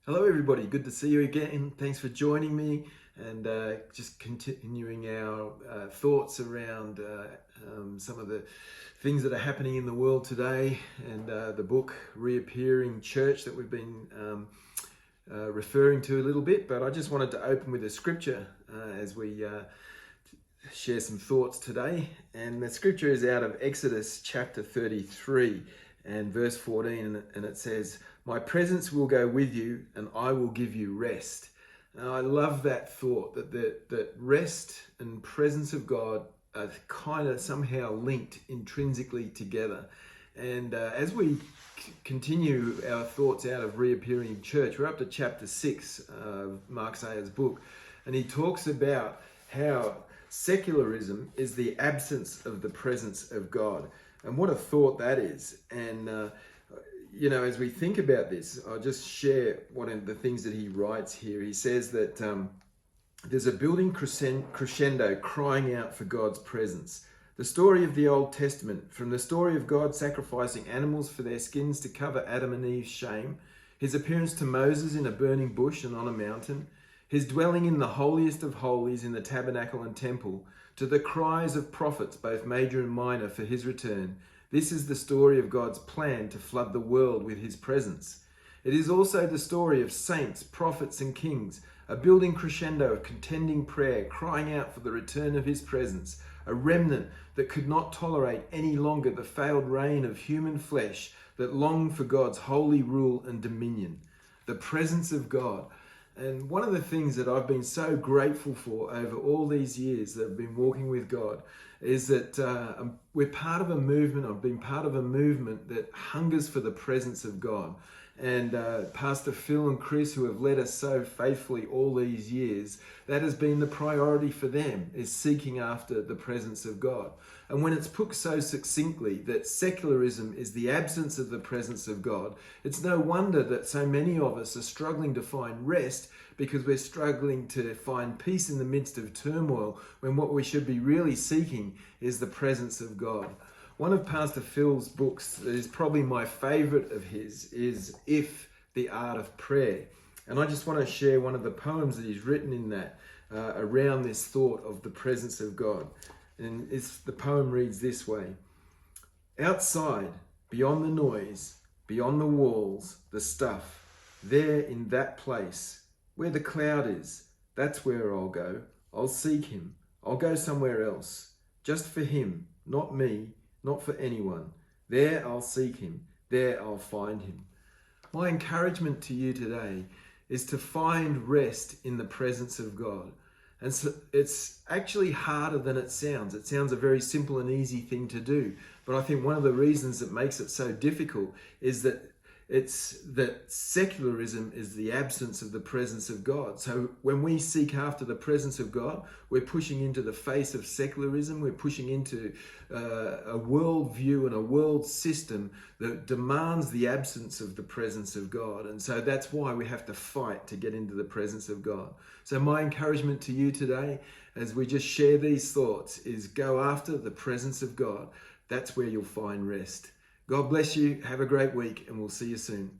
Hello, everybody. Good to see you again. Thanks for joining me and just continuing our thoughts around some of the things that are happening in the world today and the book Reappearing Church that we've been referring to a little bit. But I just wanted to open with a scripture as we share some thoughts today. And the scripture is out of Exodus chapter 33 and verse 14, and it says, "My presence will go with you and I will give you rest." And I love that thought that rest and presence of God are kind of somehow linked intrinsically together. And as we continue our thoughts out of Reappearing Church, we're up to chapter 6 of Mark Sayer's book, and he talks about how secularism is the absence of the presence of God. And what a thought that is. And, as we think about this, I'll just share one of the things that he writes here. He says that there's a building crescendo crying out for God's presence. The story of the Old Testament, from the story of God sacrificing animals for their skins to cover Adam and Eve's shame, his appearance to Moses in a burning bush and on a mountain, his dwelling in the holiest of holies in the tabernacle and temple, to the cries of prophets, both major and minor, for his return. This is the story of God's plan to flood the world with his presence. It is also the story of saints, prophets, and kings, a building crescendo of contending prayer, crying out for the return of his presence, a remnant that could not tolerate any longer the failed reign of human flesh that longed for God's holy rule and dominion. The presence of God. And one of the things that I've been so grateful for over all these years that I've been walking with God is that we're part of a movement. I've been part of a movement that hungers for the presence of God. And Pastor Phil and Chris, who have led us so faithfully all these years, that has been the priority for them, is seeking after the presence of God. And when it's put so succinctly that secularism is the absence of the presence of God, it's no wonder that so many of us are struggling to find rest, because we're struggling to find peace in the midst of turmoil, when what we should be really seeking is the presence of God. One of Pastor Phil's books that is probably my favorite of his is If the Art of Prayer. And I just want to share one of the poems that he's written in that around this thought of the presence of God. And the poem reads this way: "Outside, beyond the noise, beyond the walls, the stuff, there in that place where the cloud is, that's where I'll go. I'll seek him. I'll go somewhere else. Just for him, not me, not for anyone. There I'll seek him. There I'll find him." My encouragement to you today is to find rest in the presence of God. And so it's actually harder than it sounds. It sounds a very simple and easy thing to do. But I think one of the reasons that makes it so difficult is that secularism is the absence of the presence of God. So when we seek after the presence of God, we're pushing into the face of secularism. We're pushing into a worldview and a world system that demands the absence of the presence of God. And so that's why we have to fight to get into the presence of God. So my encouragement to you today, as we just share these thoughts, is go after the presence of God. That's where you'll find rest. God bless you. Have a great week, and we'll see you soon.